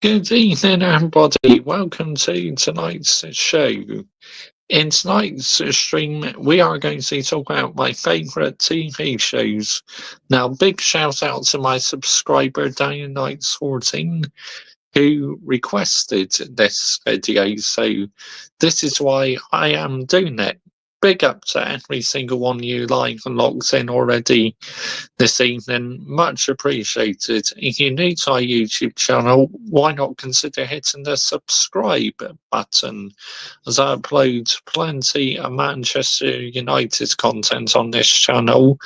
Good evening, everybody. Welcome to tonight's show. In tonight's stream, we are going to talk about my favourite TV shows. Now, big shout out to my subscriber, Diane Knights 14, who requested this video. So, this is why I am doing it. Big up to every single one of you live and locked in already this evening. Much appreciated. If you're new to our YouTube channel, why not consider hitting the subscribe button, as I upload plenty of Manchester United content on this channel,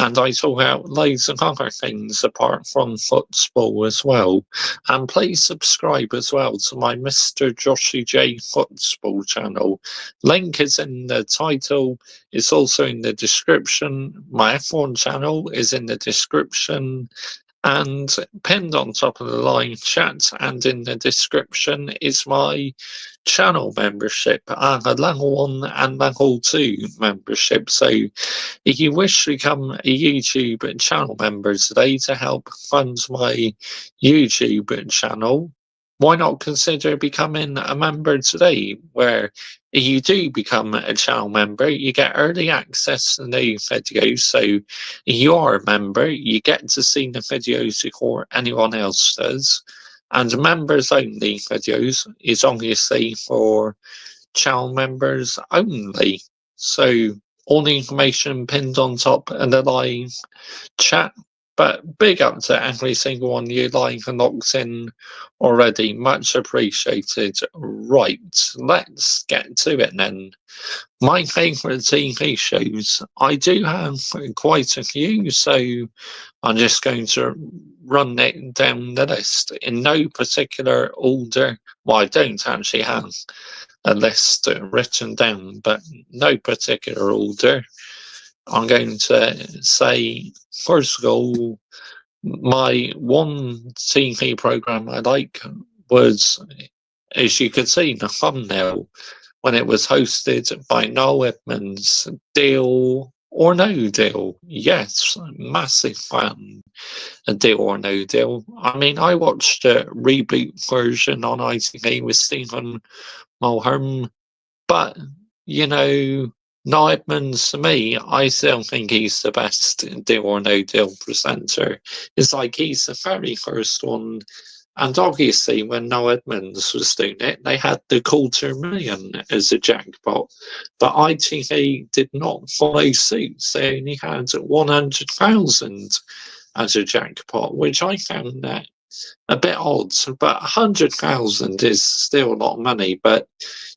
and I talk about loads of other things apart from football as well. And please subscribe as well to my Mr. Joshy J Football channel. Link is in the title. It's also in the description. My F1 channel is in the description, and pinned on top of the live chat and in the description is my channel membership, and a level 1 and level 2 membership. So if you wish to become a YouTube channel member today to help fund my YouTube channel, why not consider becoming a member today, where if you do become a channel member, you get early access to new videos. So if you are a member, you get to see the videos before anyone else does. And members only videos is obviously for channel members only. So all the information pinned on top of the live chat. But big up to every single one of you live and locked in already. Much appreciated. Right, let's get to it then. My favourite TV shows. I do have quite a few, so I'm just going to run it down the list in no particular order. Well, I don't actually have a list written down, but no particular order. I'm going to say, first of all, my one TV program I like was, as you could see in the thumbnail, when it was hosted by Noel Edmonds, Deal or No Deal. Yes, massive fan of Deal or No Deal. I mean, I watched a reboot version on ITV with Stephen Mulhern, but, you know, Noel Edmonds, to me, I still think he's the best Deal or No Deal presenter. It's like he's the very first one. And obviously, when Noel Edmonds was doing it, they had the quarter million as a jackpot. But ITV did not follow suit. They only had 100,000 as a jackpot, which I found that a bit odd. But 100,000 is still a lot of money. But,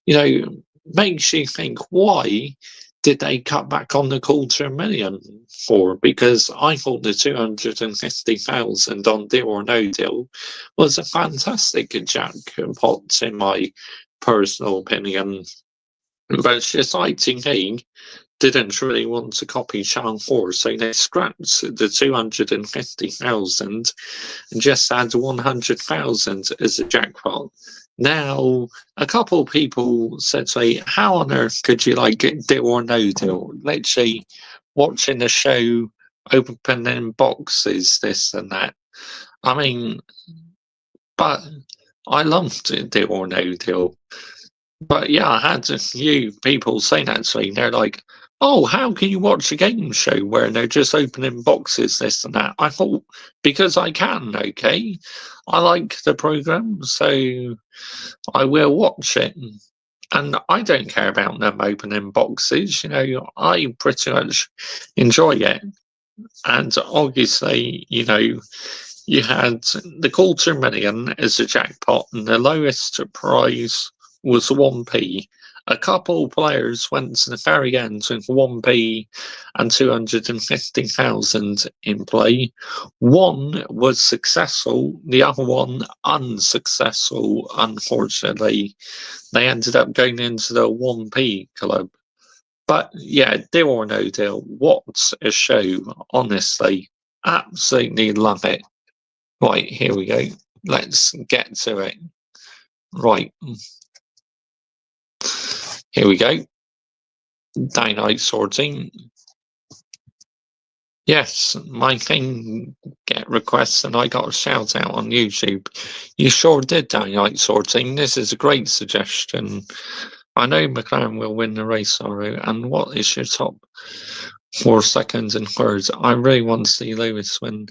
you know, makes you think, why did they cut back on the quarter million for? Because I thought the 250,000 on Deal or No Deal was a fantastic jackpot, in my personal opinion. But it's just ITV didn't really want to copy Channel 4, so they scrapped the 250,000 and just had 100,000 as a jackpot. Now, a couple of people said to me, how on earth could you like Deal or No Deal? Literally watching the show, opening boxes, this and that. I mean, but I loved Deal or No Deal. But yeah, I had a few people say that to me. They're like, oh, how can you watch a game show where they're just opening boxes, this and that? I thought, because I can, okay? I like the programme, so I will watch it. And I don't care about them opening boxes, you know, I pretty much enjoy it. And obviously, you know, you had the quarter million as a jackpot, and the lowest prize was 1p. A couple players went to the very end with 1p and 250,000 in play. One was successful, the other one unsuccessful, unfortunately. They ended up going into the 1p club. But yeah, Deal or No Deal, what a show, honestly. Absolutely love it. Right, here we go. Let's get to it. Right. Here we go. Dynamite sorting. Yes, my thing get requests and I got a shout out on YouTube. You sure did, Daylight Sorting. This is a great suggestion. I know McLaren will win the race tomorrow. And what is your top 4 seconds and thirds? I really want to see Lewis win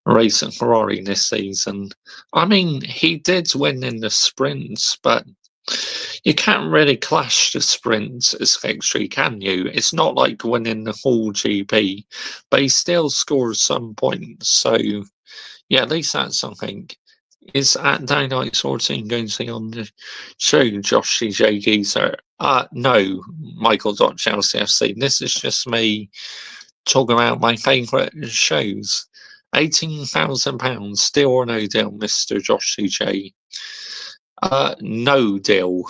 a race at Ferrari this season. I mean, he did win in the sprints, but you can't really clash the sprints as victory, can you? It's not like winning the whole GP, but he still scores some points. So, yeah, at least that's something. Is at Daylight Sorting going to be on the show, Josh CJ Geezer? No, Michael.ChelseaFC. This is just me talking about my favourite shows. £18,000, still or no deal, Mr. Josh CJ? No deal.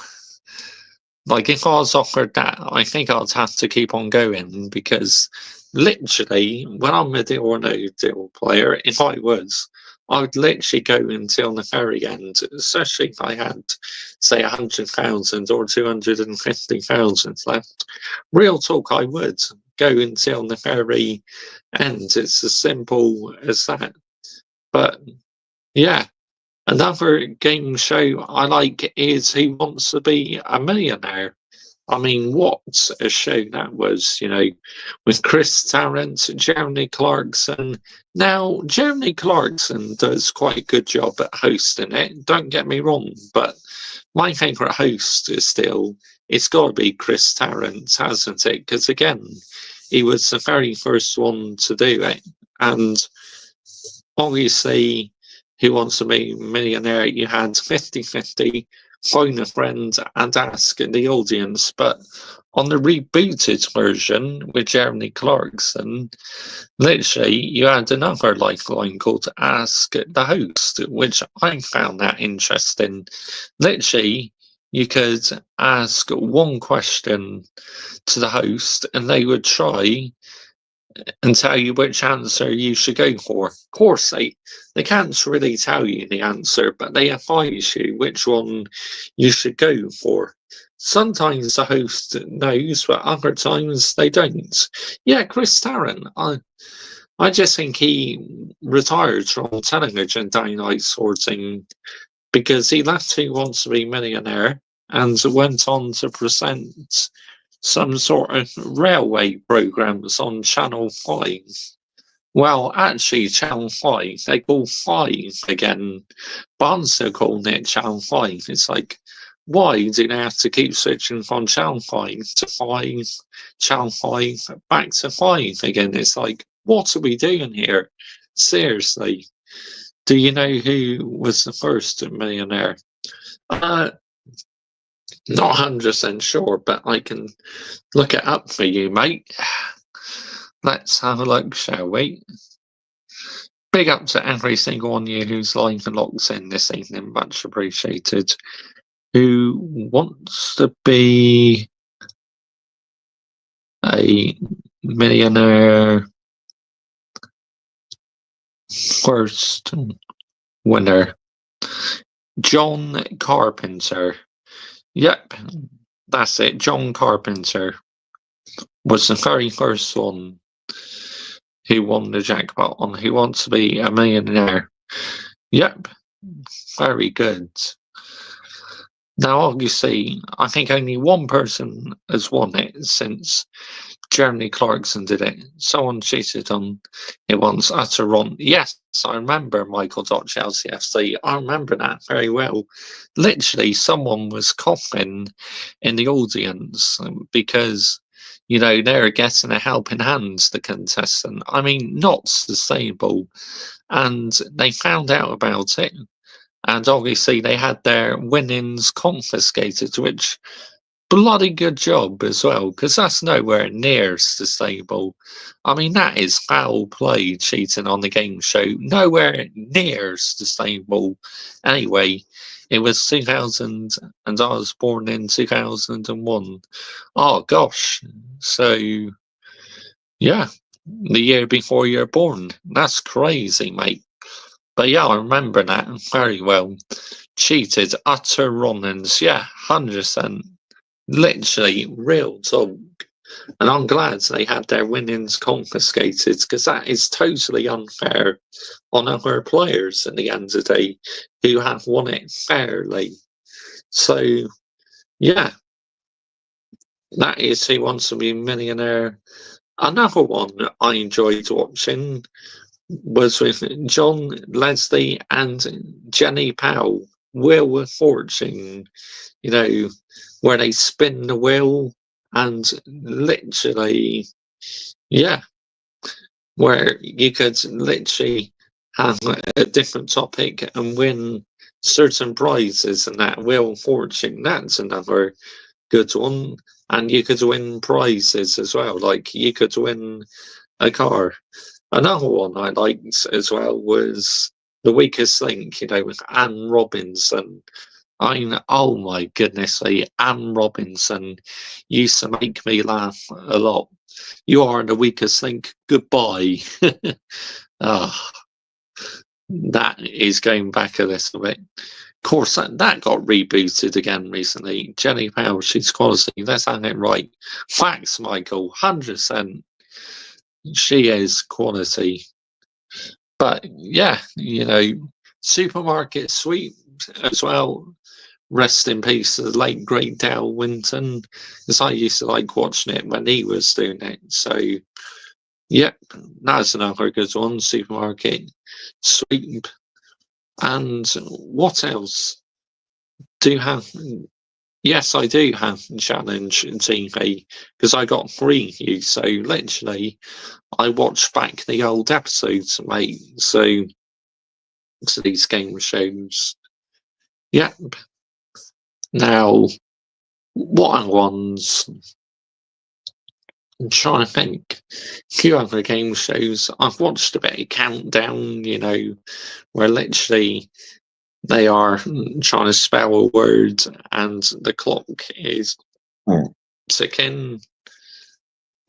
Like, if I was offered that, I think I'd have to keep on going because literally, when I'm a deal or no deal player, if I was, I would literally go until the very end, especially if I had, say, 100,000 or 250,000 left. Real talk, I would go until the very end. It's as simple as that. But yeah. Another game show I like is Who Wants to Be a Millionaire? I mean, what a show that was, with Chris Tarrant, Jeremy Clarkson. Now, Jeremy Clarkson does quite a good job at hosting it, don't get me wrong, but my favourite host is still, it's got to be Chris Tarrant, hasn't it? Because again, he was the very first one to do it. And obviously, Who Wants to Be a Millionaire, you had 50-50, phone a friend and ask the audience. But on the rebooted version with Jeremy Clarkson, literally you had another lifeline called Ask the Host, which I found that interesting. Literally, you could ask one question to the host and they would try and tell you which answer you should go for. Of course, they can't really tell you the answer, but they advise you which one you should go for. Sometimes the host knows, but other times they don't. Yeah, Chris Tarrant, I just think he retired from television Daylight Sorting because he left Who Wants to Be Millionaire and went on to present some sort of railway programs on Channel 5. Well, actually, Channel 5, they call 5 again, but I'm still calling it Channel 5. It's like, why do they have to keep switching from Channel 5 to 5, Channel 5, back to 5 again? It's like, what are we doing here? Seriously. Do you know who was the first millionaire? Not 100% sure, but I can look it up for you, mate. Let's have a look, shall we? Big up to every single one of you who's live and locked in this evening. Much appreciated. Who wants to be a millionaire first winner? John Carpenter. Yep, that's it. John Carpenter was the very first one who won the jackpot on Who Wants to Be a Millionaire. Yep, very good. Now, obviously, I think only one person has won it since Jeremy Clarkson did it. Someone cheated on it once, utter Ron. Yes, I remember Michael.ChelseaFC. I remember that very well. Literally, someone was coughing in the audience because, they're getting a helping hand, the contestant. I mean, not sustainable. And they found out about it. And obviously, they had their winnings confiscated, which bloody good job as well, because that's nowhere near sustainable. I mean, that is foul play, cheating on the game show. Nowhere near sustainable. Anyway, it was 2000, and I was born in 2001. Oh, gosh. So, yeah, the year before you're born. That's crazy, mate. But yeah, I remember that very well. Cheated, utter wrongness. Yeah, 100%. Literally, real talk. And I'm glad they had their winnings confiscated, because that is totally unfair on other players at the end of the day who have won it fairly. So, yeah, that is Who Wants to Be a Millionaire. Another one I enjoyed watching was with John Leslie and Jenny Powell, Wheel of Fortune, where they spin the wheel and literally, yeah, where you could literally have a different topic and win certain prizes, and that Wheel of Fortune, that's another good one. And you could win prizes as well, like you could win a car. Another one I liked as well was The Weakest Link, with Anne Robinson. I mean, oh my goodness, Anne Robinson used to make me laugh a lot. You are the weakest link. Goodbye. Ah, that is going back a little bit. Of course, that got rebooted again recently. Jenny Powell, she's quality. Let's have it right. Facts, Michael. 100%. She is quality. But yeah, Supermarket Sweep as well. Rest in peace to the late great Dale Winton, because I used to like watching it when he was doing it. So, yep, that's another good one. Supermarket Sweep. And what else do you have? Yes, I do have Challenge TV, because I got free use. So literally, I watched back the old episodes, mate. So these game shows. Yep. Now, what other ones? I'm trying to think. A few other game shows. I've watched a bit of Countdown, where literally they are trying to spell a word and the clock is ticking.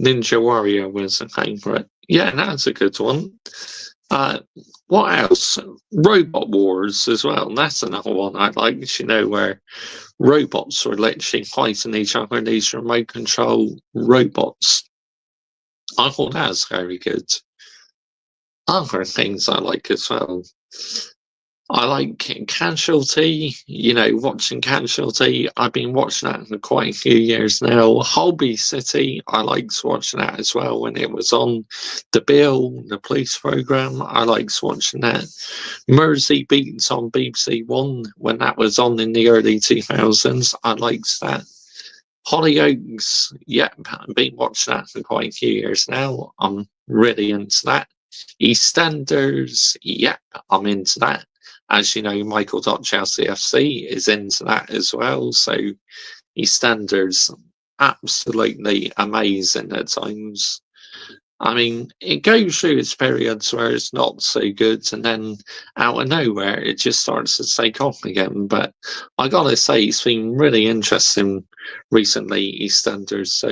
Ninja Warrior was a favourite. Yeah, that's a good one. What else? Robot Wars as well. That's another one I liked, where robots were literally fighting each other, these remote control robots. I thought that was very good. Other things I like as well. I like Casualty, watching Casualty. I've been watching that for quite a few years now. Holby City, I liked watching that as well when it was on. The Bill, the police programme, I liked watching that. Mersey Beats on BBC One, when that was on in the early 2000s, I liked that. Hollyoaks, yep, I've been watching that for quite a few years now. I'm really into that. EastEnders, yep, I'm into that. As you know, Michael Chelsea FC is into that as well. So EastEnders, absolutely amazing at times. I mean, it goes through its periods where it's not so good, and then out of nowhere, it just starts to take off again. But I gotta say, it's been really interesting recently, EastEnders. So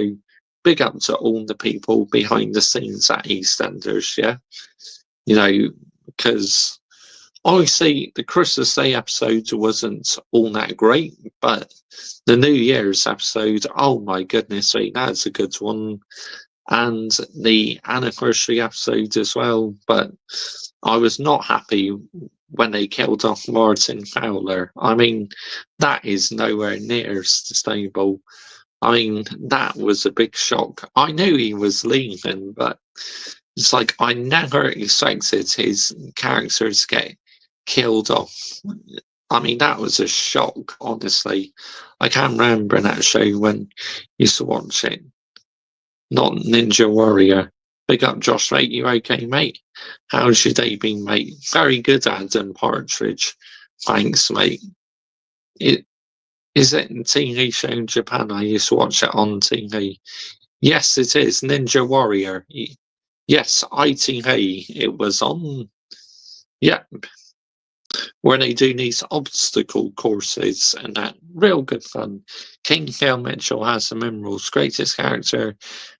big up to all the people behind the scenes at EastEnders, yeah? Because obviously the Christmas Day episode wasn't all that great, but the New Year's episode, oh my goodness, that's a good one. And the anniversary episode as well, but I was not happy when they killed off Martin Fowler. I mean, that is nowhere near sustainable. I mean, that was a big shock. I knew he was leaving, but it's like I never expected his characters to get killed off. I mean, that was a shock, honestly. I can't remember that show when I used to watch it. Not Ninja Warrior. Big up, Josh, mate. You okay, mate? How's your day been, mate? Very good, Adam Partridge. Thanks, mate. Is it a TV show in Japan? I used to watch it on TV. Yes, it is. Ninja Warrior. Yes, ITV. It was on. Yeah. Where they do these obstacle courses and that. Real good fun. King Phil Mitchell has the Minerals' greatest character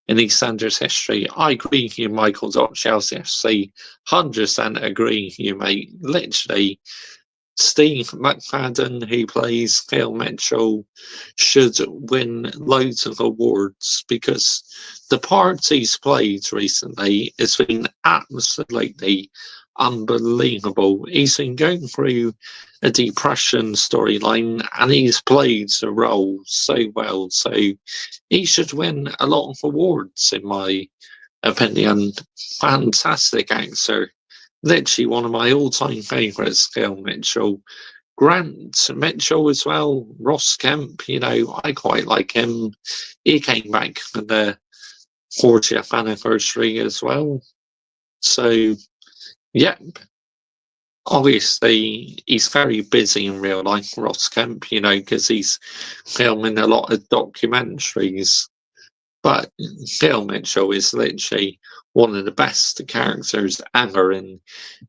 in EastEnders history. I agree with you, Michael. Chelsea FC. 100% agree with you, mate. Literally, Steve McFadden, who plays Phil Mitchell, should win loads of awards because the part he's played recently has been absolutely unbelievable. He's been going through a depression storyline and he's played the role so well. So he should win a lot of awards, in my opinion. Fantastic actor. Literally one of my all-time favourites, Phil Mitchell. Grant Mitchell as well. Ross Kemp, I quite like him. He came back for the 40th anniversary as well. So, yep. Obviously, he's very busy in real life, Ross Kemp, because he's filming a lot of documentaries. But Phil Mitchell is literally one of the best characters ever in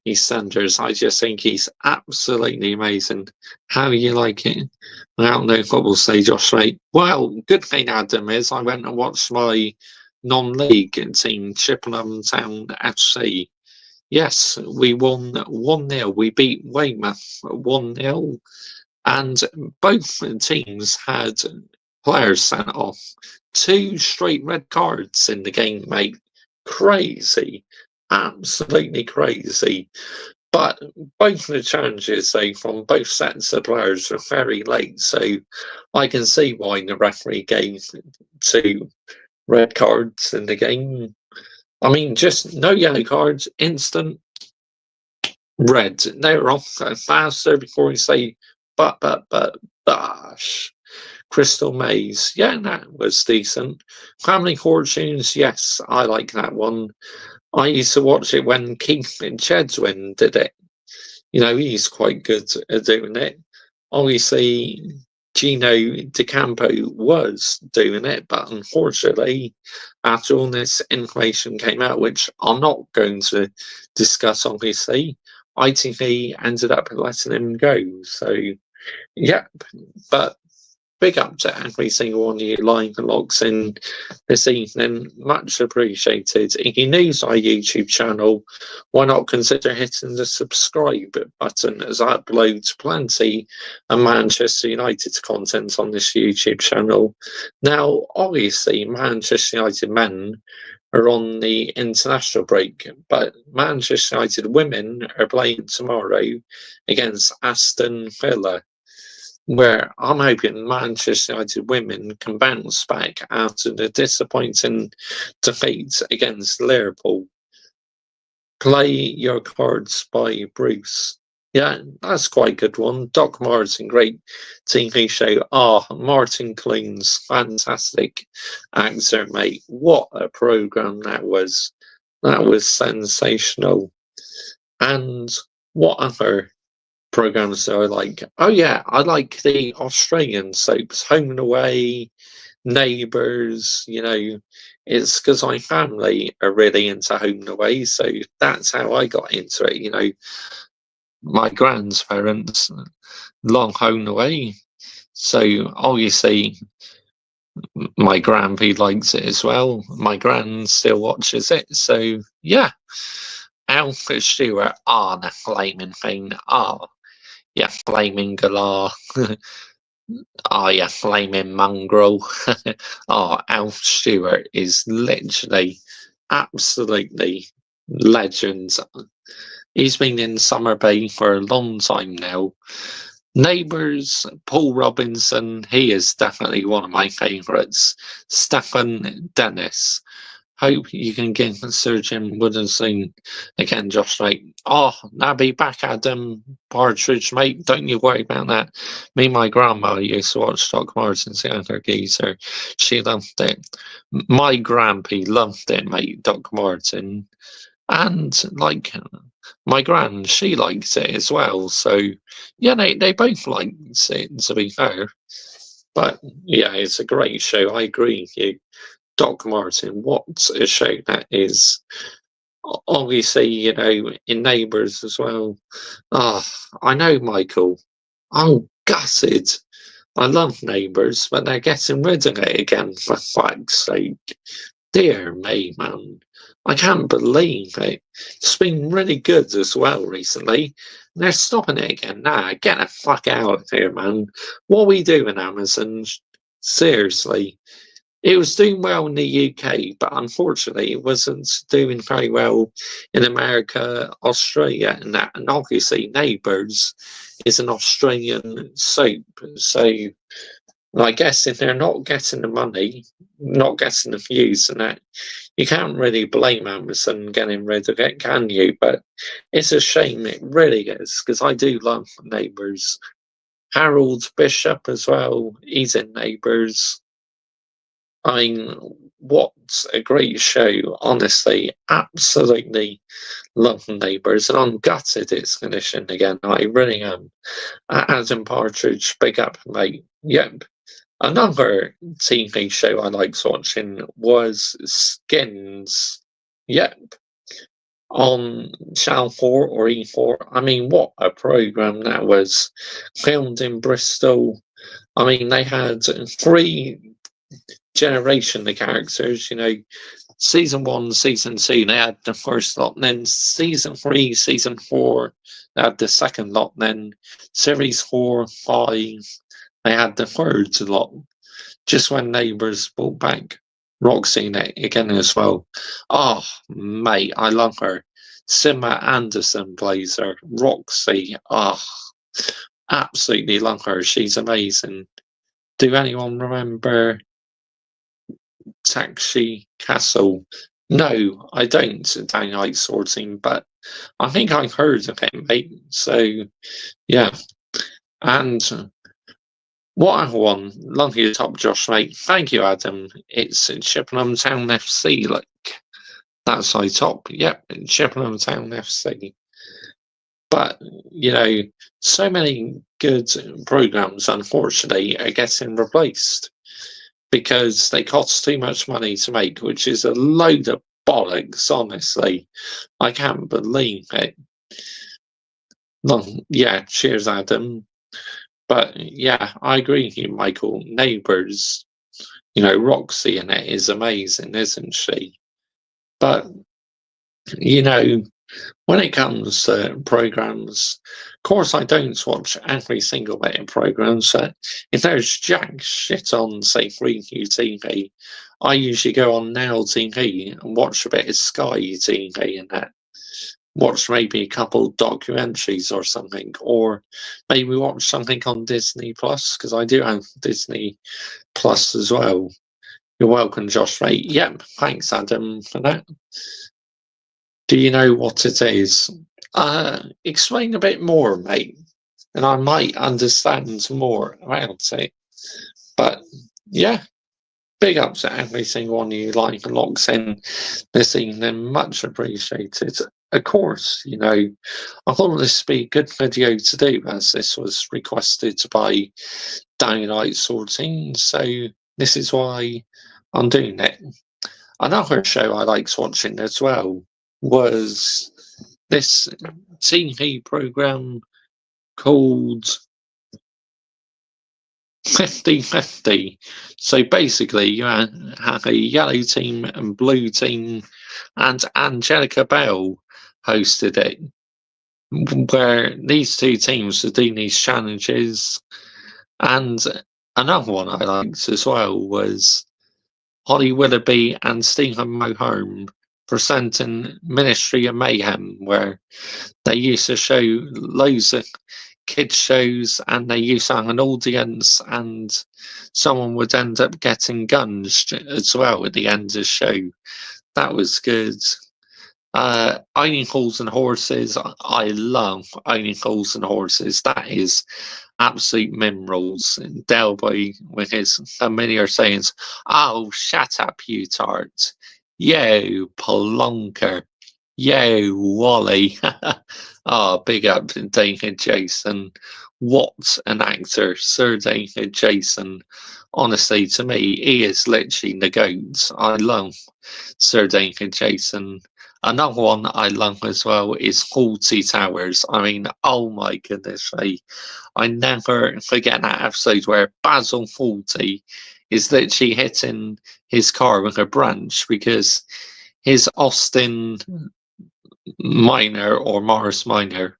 EastEnders. I just think he's absolutely amazing. How you like it? I don't know what we'll say, Josh, mate. Well, good thing, Adam, is I went and watched my non-league team, Chippenham Town FC. Yes, we won 1-0. We beat Weymouth 1-0. And both teams had players sent off. 2 straight red cards in the game, mate. Crazy. Absolutely crazy. But both the challenges, from both sets of players were very late, so I can see why the referee gave 2 red cards in the game. I mean, just no yellow cards, instant red. They were off faster before you say, but, bash. Crystal Maze, yeah, that was decent. Family Fortunes, yes, I like that one. I used to watch it when Keith Chedwin did it. He's quite good at doing it. Obviously, Gino DeCampo was doing it, but unfortunately, after all this information came out, which I'm not going to discuss, obviously, ITV ended up letting him go. So, yeah, but big up to every single one of you live and logs in this evening. Much appreciated. If you're new to our YouTube channel, why not consider hitting the subscribe button, as I upload plenty of Manchester United content on this YouTube channel. Now, obviously, Manchester United men are on the international break, but Manchester United women are playing tomorrow against Aston Villa, where I'm hoping Manchester United women can bounce back after the disappointing defeat against Liverpool. Play Your Cards by Bruce. Yeah, that's quite a good one. Doc Martin, great TV show. Martin Clunes, fantastic actor, mate. What a programme that was. That was sensational. And what other programs so I like? Oh yeah, I like the Australian soaps, Home and Away, Neighbours. It's because my family are really into Home and Away, so that's how I got into it. My grandparents long Home and Away, so obviously my grandpa likes it as well. My gran still watches it, so yeah. Alfred Stewart, the flaming thing. Yeah, flaming galah. Yeah, flaming mongrel. Alf Stewart is literally absolutely legend. He's been in Summer Bay for a long time now. Neighbours, Paul Robinson, he is definitely one of my favourites. Stefan Dennis. Hope you can get Sir Jim Woodenstein again, Josh, mate. Now be back, Adam Partridge, mate. Don't you worry about that. Me and my grandma used to watch Doc Martin's Younger Geezer. She loved it. My grandpa loved it, mate, Doc Martin. And, my gran, she likes it as well. So, yeah, they both like it, to be fair. But, yeah, it's a great show. I agree with you. Doc Martin, what a show that is. Obviously, in Neighbours as well. I know, Michael. I'm gutted. I love Neighbours, but they're getting rid of it again, for fuck's sake. Dear me, man. I can't believe it. It's been really good as well recently. And they're stopping it again. Nah, get the fuck out of here, man. What are we doing, Amazon? Seriously. It was doing well in the UK, but unfortunately, it wasn't doing very well in America, Australia, and that. And obviously, Neighbours is an Australian soap. So I guess if they're not getting the money, not getting the views, and that, you can't really blame Amazon getting rid of it, can you? But it's a shame, it really is, because I do love Neighbours. Harold Bishop as well, he's in Neighbours. I mean, what a great show, honestly. Absolutely love Neighbours, and I'm gutted it's finishing again. I really am. Adam Partridge, big up, mate. Yep. Another TV show I liked watching was Skins. Yep. On Channel 4 or E4. I mean, what a programme that was. Filmed in Bristol. I mean, they had 3 generation of characters, season 1, season 2, they had the first lot, and then season 3, season 4, they had the second lot, and then series 4, 5, they had the third lot. Just when Neighbours brought back Roxy in it again as well. Oh, mate, I love her. Simma Anderson plays her. Roxy, absolutely love her. She's amazing. Do anyone remember Taxi Castle? No, I don't, Daylight Sorting, but I think I've heard of it, mate. So, yeah. And what other one? Love your top, Josh, mate. Thank you, Adam. It's Chippenham Town FC, look. That's my top. Yep, Chippenham Town FC. But, so many good programmes, unfortunately, are getting replaced because they cost too much money to make, which is a load of bollocks, honestly. I can't believe it. Well, yeah, cheers, Adam. But yeah, I agree with you, Michael. Neighbours, Roxy in it is amazing, isn't she? But, when it comes to programs, of course, I don't watch every single bit of programs. If there's jack shit on, say, Freeview TV, I usually go on Now TV and watch a bit of Sky TV and that. Watch maybe a couple documentaries or something, or maybe watch something on Disney Plus, because I do have Disney Plus as well. You're welcome, Josh, mate. Yep, thanks, Adam, for that. Do you know what it is? Explain a bit more, mate, and I might understand more about it. But yeah, big ups to every single one of you like and locks in this evening. Much appreciated. Of course, I thought this would be a good video to do, as this was requested by Daylight Sorting, so this is why I'm doing it. Another show I liked watching as well was this TV program called 50-50. So basically, you have a yellow team and blue team, and Angelica Bell hosted it, where these 2 teams are doing these challenges. And another one I liked as well was Holly Willoughby and Stephen Mulhern presenting Ministry of Mayhem, where they used to show loads of kids shows, and they used to have an audience, and someone would end up getting guns as well at the end of the show. That was good. Owning Halls and Horses, I love Owning Halls and Horses. That is absolute minerals. Delboy with his familiar sayings, "Oh, shut up, you tart. Yo, Polonker. Yo, Wally." Oh, big up to David Jason. What an actor, Sir David Jason. Honestly, to me, he is literally the GOAT. I love Sir David Jason. Another one I love as well is Fawlty Towers. I mean, oh my goodness me. I never forget that episode where Basil Fawlty is literally hitting his car with a branch because his Austin Minor or Morris Minor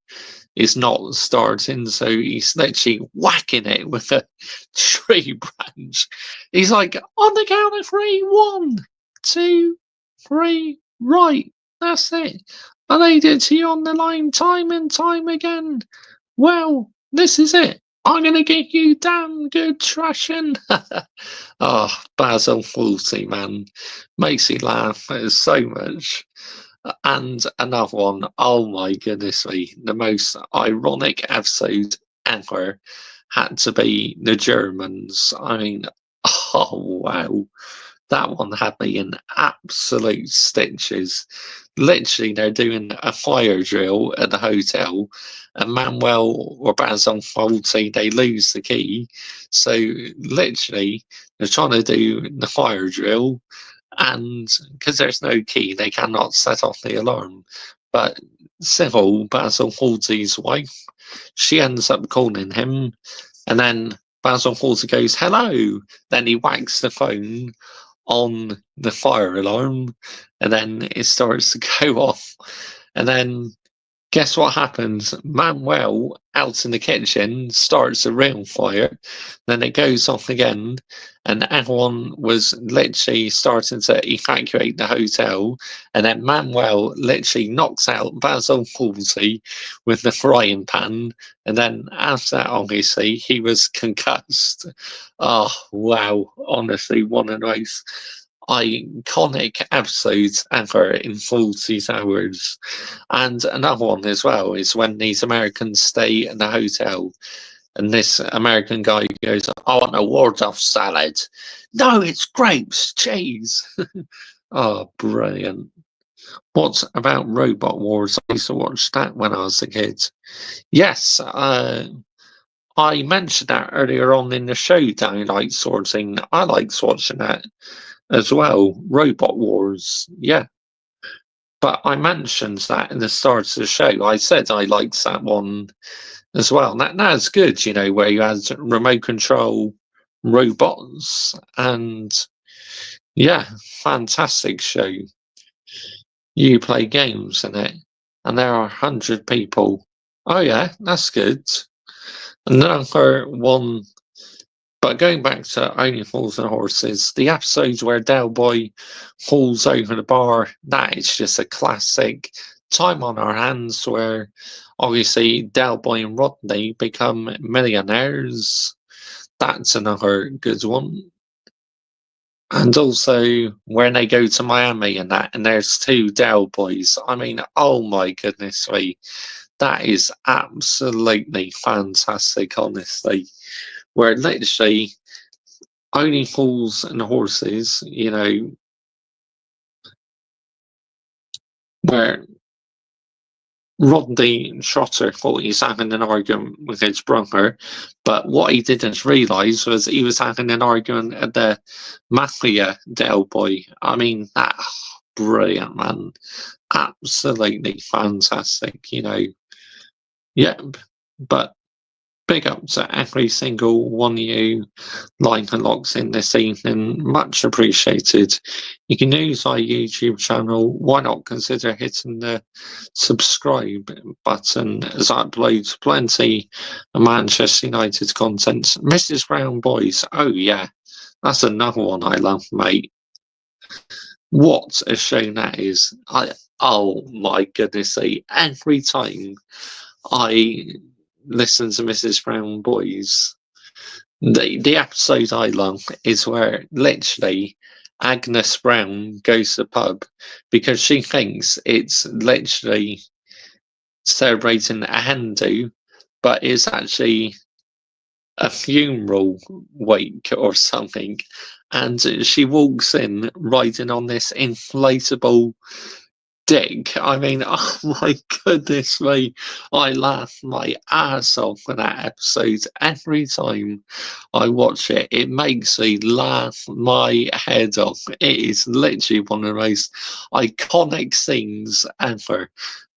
is not starting, so he's literally whacking it with a tree branch. He's like, on the count of three, 1, 2, 3, right, that's it. I laid it to you on the line time and time again. Well, this is it. I'm gonna get you damn good trashing. Oh, Basil Fawlty, man. Makes you laugh so much. And another one, oh my goodness me, the most ironic episode ever had to be the Germans. I mean, oh wow. That one had me in absolute stitches. Literally, they're doing a fire drill at the hotel, and Manuel or Basil Fawlty, they lose the key. So, literally, they're trying to do the fire drill, and because there's no key, they cannot set off the alarm. But Civil, Basil Fawlty's wife, she ends up calling him, and then Basil Fawlty goes, "Hello." Then he whacks the phone on the fire alarm, and then it starts to go off. And then guess what happens? Manuel, out in the kitchen, starts a real fire. Then it goes off again, and everyone was literally starting to evacuate the hotel. And then Manuel literally knocks out Basil Fawlty with the frying pan. And then after that, obviously, he was concussed. Oh, wow. Honestly, one of the most iconic episodes ever in Fawlty's Hours. And another one as well is when these Americans stay in the hotel and this American guy goes, I want a Waldorf salad. No, it's grapes, cheese. Oh, brilliant. What about Robot Wars? I used to watch that when I was a kid. Yes, I mentioned that earlier on in the show, Downlight Sorting. I liked watching that as well. Robot Wars, yeah. But I mentioned that in the start of the show. I said I liked that one as well. That's good, you know, where you had remote control robots and yeah, fantastic show. You play games in it, and there are 100 people. Oh yeah, that's good. Another one. But going back to Only Fools and Horses, the episode where Del Boy falls over the bar, that is just a classic. Time on our hands where obviously Del Boy and Rodney become millionaires. That's another good one. And also when they go to Miami and that, and there's two Del Boys. I mean, oh my goodness me. That is absolutely fantastic, honestly. Where literally Only Fools and Horses, you know, where Rodney Trotter thought he was having an argument with his brother, but what he didn't realise was he was having an argument at the Mafia Del Boy. I mean, that brilliant, man. Absolutely fantastic, you know. Yep. But big up to every single one of you like and locks in this evening. Much appreciated. You can use our YouTube channel. Why not consider hitting the subscribe button as I upload plenty of Manchester United content. Mrs. Brown Boys. Oh, yeah. That's another one I love, mate. What a show that is. Oh, my goodness. Every time I listen to Mrs. Brown Boys, the episode I love is where literally Agnes Brown goes to the pub because she thinks it's literally celebrating a hen do, but it's actually a funeral wake or something. And she walks in riding on this inflatable dick. I mean, oh my goodness me. I laugh my ass off for that episode. Every time I watch it, it makes me laugh my head off. It is literally one of the most iconic scenes ever.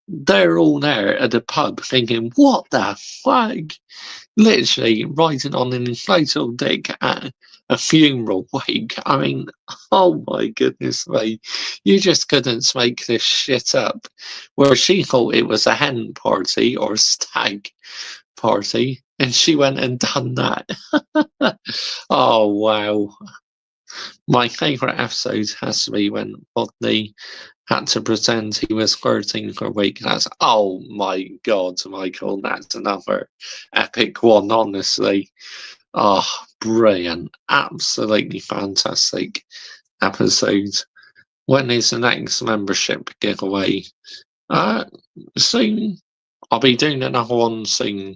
They're all there at the pub thinking, what the fuck? Literally riding on an inflatable dick at a funeral wake. I mean, oh my goodness me. You just couldn't make this shit up. Where she thought it was a hen party or stag party, and she went and done that. Oh, wow. My favourite episode has to be when Bodney had to pretend he was flirting for a week. That's, oh my god, Michael, that's another epic one, honestly. Oh, brilliant. Absolutely fantastic episode. When is the next membership giveaway? Soon. I'll be doing another one soon.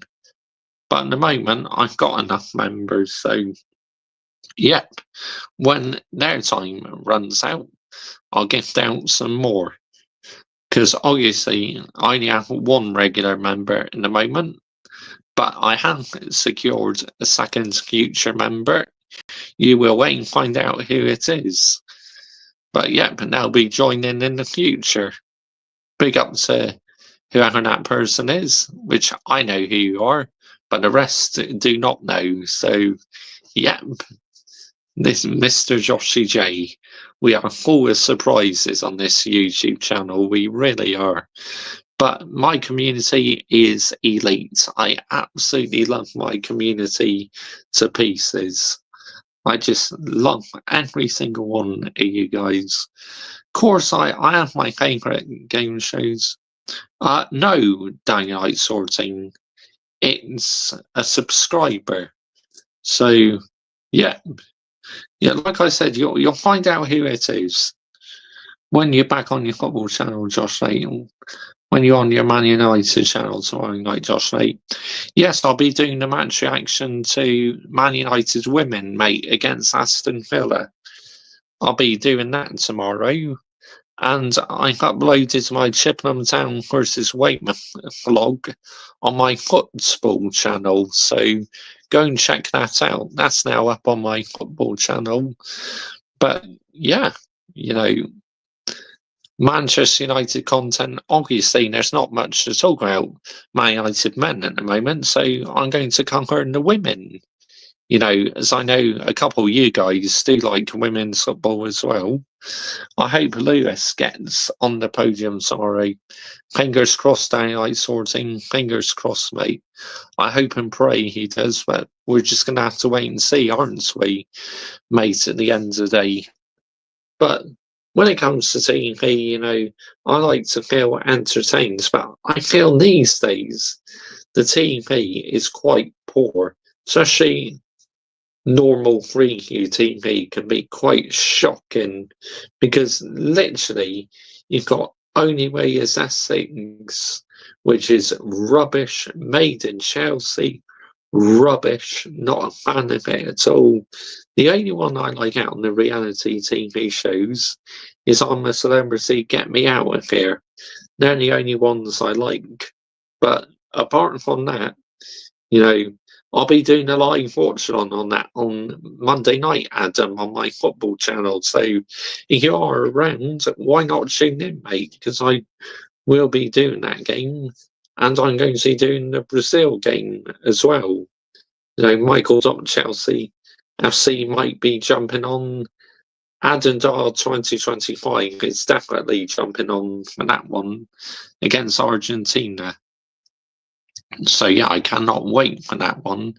But at the moment, I've got enough members, so yep. When their time runs out, I'll gift out some more. Because obviously, I only have one regular member in the moment, but I have secured a second future member. You will wait and find out who it is. But yep, they'll be joining in the future. Big up to whoever that person is, which I know who you are, but the rest do not know. So, yep, this Mr. Joshy J. We are full of surprises on this YouTube channel. We really are. But my community is elite. I absolutely love my community to pieces. I just love every single one of you guys. Of course, I have my favourite game shows. No, Dynamite Sorting. It's a subscriber. So, yeah. Yeah, like I said, you'll find out who it is when you're back on your football channel, Josh Knight. When you're on your Man United channel tomorrow night, Josh Knight. Yes, I'll be doing the match reaction to Man United women, mate, against Aston Villa. I'll be doing that tomorrow. And I've uploaded my Chippenham Town versus Weymouth vlog on my football channel. So go and check that out. That's now up on my football channel. But yeah, you know, Manchester United content, obviously, there's not much to talk about Man United men at the moment. So I'm going to cover the women. You know, as I know a couple of you guys do like women's football as well. I hope Lewis gets on the podium tomorrow. Fingers crossed, Daylight Sorting. Fingers crossed, mate. I hope and pray he does, but we're just going to have to wait and see, aren't we, mate, at the end of the day. But when it comes to TV, you know, I like to feel entertained, but I feel these days the TV is quite poor, especially normal 3Q TV can be quite shocking because literally you've got Only Way Is Essex, which is rubbish, Made in Chelsea, rubbish, not a fan of it at all. The only one I like out on the reality TV shows is I'm a Celebrity, Get Me Out of Here. They're the only ones I like. But apart from that, you know, I'll be doing a live watch on that on Monday night, Adam, on my football channel. So if you are around, why not tune in, mate? Because I will be doing that game, and I'm going to be doing the Brazil game as well. You know, Chelsea FC might be jumping on. Adendar 2025 is definitely jumping on for that one against Argentina. So yeah, I cannot wait for that one.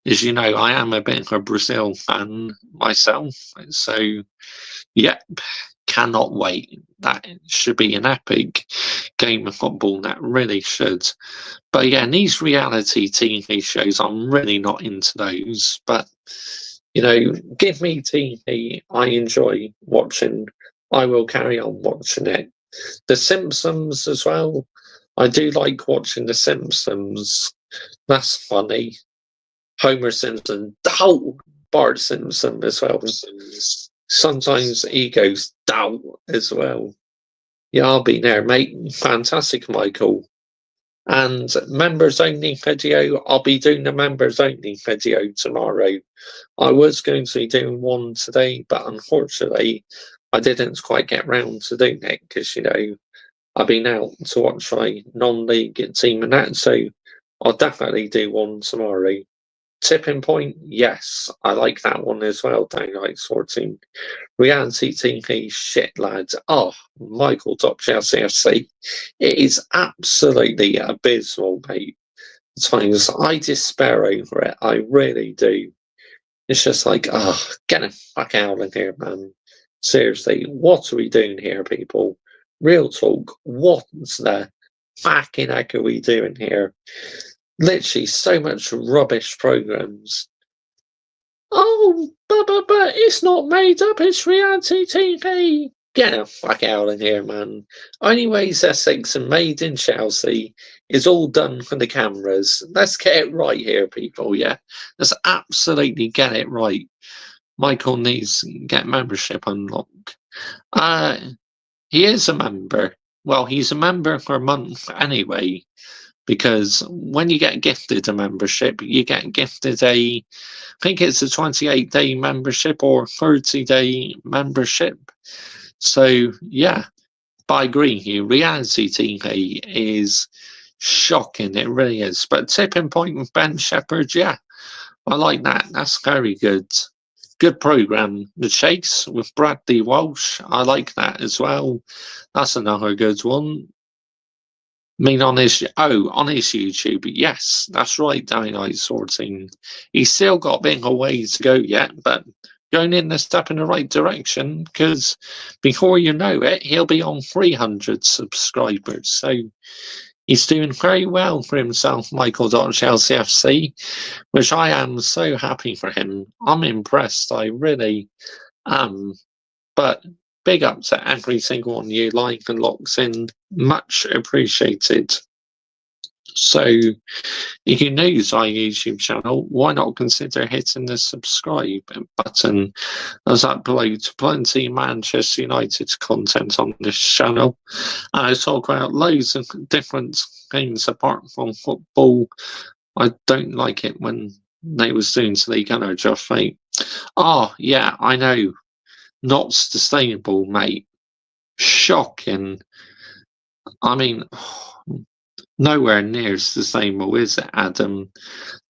As you know, I am a bit of a Brazil fan myself. So yeah, cannot wait. That should be an epic game of football. That really should. But yeah, these reality TV shows, I'm really not into those. But you know, give me TV I enjoy watching. I will carry on watching it. The Simpsons as well. I do like watching The Simpsons. That's funny. Homer Simpson. Oh, Bart Simpson as well. Sometimes he goes down as well. Yeah, I'll be there, mate. Fantastic, Michael. And members only video, I'll be doing the members only video tomorrow. I was going to be doing one today, but unfortunately, I didn't quite get round to doing it because, you know, I've been out to watch my non-league team and that, so I'll definitely do one tomorrow. Tipping Point, yes, I like that one as well. Daylight 14. Reality TV, shit, lads. Oh, Michael Top Chelsea FC. It is absolutely abysmal, mate. At times I despair over it. I really do. It's just like, oh, get the fuck out of here, man. Seriously, what are we doing here, people? Real talk. What's the fucking heck are we doing here? Literally, so much rubbish programs. Oh, but it's not made up. It's reality TV. Get the fuck out of here, man. Only ways Essex and Made in Chelsea is all done for the cameras. Let's get it right here, people. Yeah, let's absolutely get it right. Michael needs to get membership unlocked. He is a member. Well, he's a member for a month anyway, because when you get gifted a membership, you get gifted I think it's a 28-day membership or 30-day membership. So, yeah, but I agree here. Reality TV is shocking. It really is. But Tipping Point with Ben Shepherd, yeah, I like that. That's very good. Good program. The Chase with Bradley Walsh, I like that as well. That's another good one. I mean, on his YouTube, yes, that's right. Daylight Sorting. He's still got a bit of a way to go yet, but going in a step in the right direction. Because before you know it, he'll be on 300 subscribers. So he's doing very well for himself, Michael Chelsea FC, which I am so happy for him. I'm impressed. I really am. But big up to every single one of you, like and locks in, much appreciated. So, if you're new to our YouTube channel, why not consider hitting the subscribe button as that below to plenty of Manchester United content on this channel. And I talk about loads of different things apart from football. I don't like it when they was doing League Gunner, Josh, mate. Oh, yeah, I know. Not sustainable, mate. Shocking. I mean, nowhere near sustainable, is it, Adam?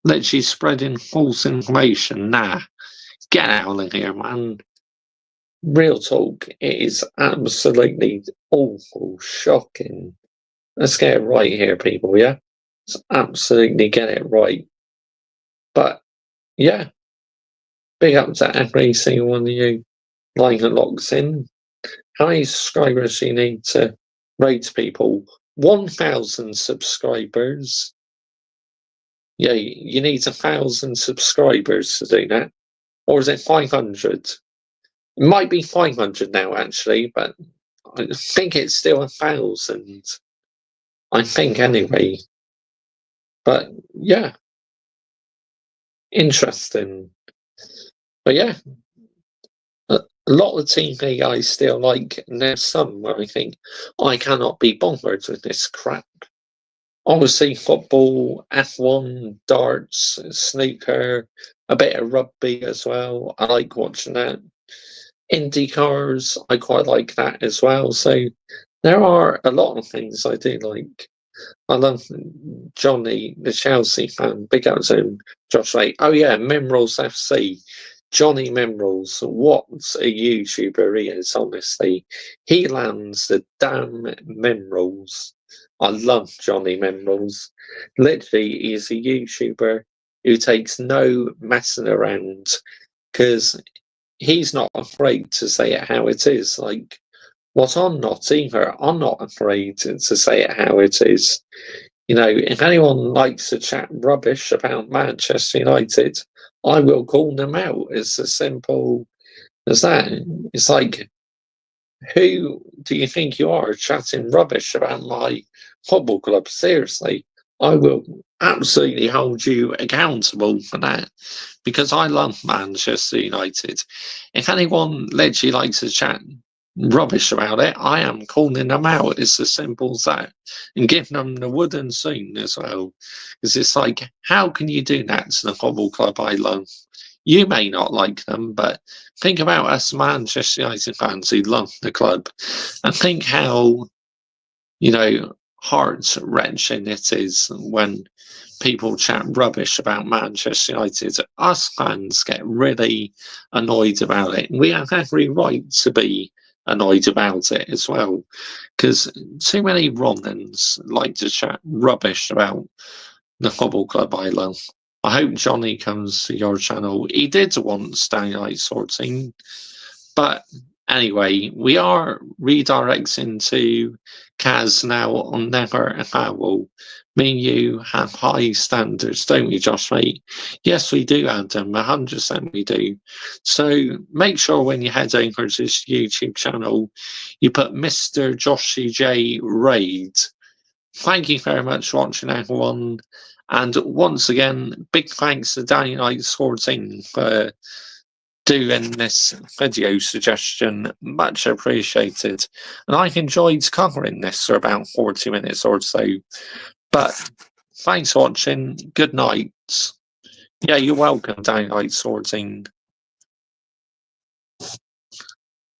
Literally spreading false information. Nah, get out of here, man. Real talk, it is absolutely awful, shocking. Let's get it right here, people, yeah? Let's absolutely get it right. But, yeah, big up to every single one of you. Like and locks in. How many subscribers do you need to rate people? 1,000 subscribers. Yeah, you need 1,000 subscribers to do that. Or is it 500? It might be 500 now, actually, but I think it's still 1,000. I think, anyway. But, yeah. Interesting. But, yeah. A lot of TV I still like, and there's some where I think I cannot be bothered with this crap. Obviously, football, F1, darts, snooker, a bit of rugby as well. I like watching that. Indie cars, I quite like that as well. So there are a lot of things I do like. I love Johnny, the Chelsea fan. Big up to him, Josh Lake. Oh yeah, Minerals FC. Johnny Minerals, what a YouTuber he is, honestly. He lands the damn minerals. I love Johnny Minerals. Literally, he's a YouTuber who takes no messing around because he's not afraid to say it how it is. Like, what I'm not either. I'm not afraid to say it how it is. You know, if anyone likes to chat rubbish about Manchester United, I will call them out. It's as simple as that. It's like, who do you think you are chatting rubbish about my football club? Seriously, I will absolutely hold you accountable for that because I love Manchester United. If anyone literally likes to chat rubbish about it, I am calling them out. It's as simple as that. And giving them the wooden spoon as well. Because it's like, how can you do that to the football club I love? You may not like them, but think about us Manchester United fans who love the club. And think how, heart-wrenching it is when people chat rubbish about Manchester United, us fans get really annoyed about it. We have every right to be annoyed about it as well, because too many Romans like to chat rubbish about the Football Club I love. I hope Johnny comes to your channel. He did once downright sorting, but anyway, we are redirecting to Kaz now on Never Howell. Me and you have high standards, don't we, Josh, mate? Yes, we do, Adam. 100% we do. So make sure when you head over to his YouTube channel, you put Mr. Joshy J Raid. Thank you very much for watching, everyone. And once again, big thanks to Danny Knight Sporting for doing this video suggestion. Much appreciated. And I've enjoyed covering this for about 40 minutes or so. But thanks for watching. Good night. Yeah, you're welcome, Danny Knight Sporting.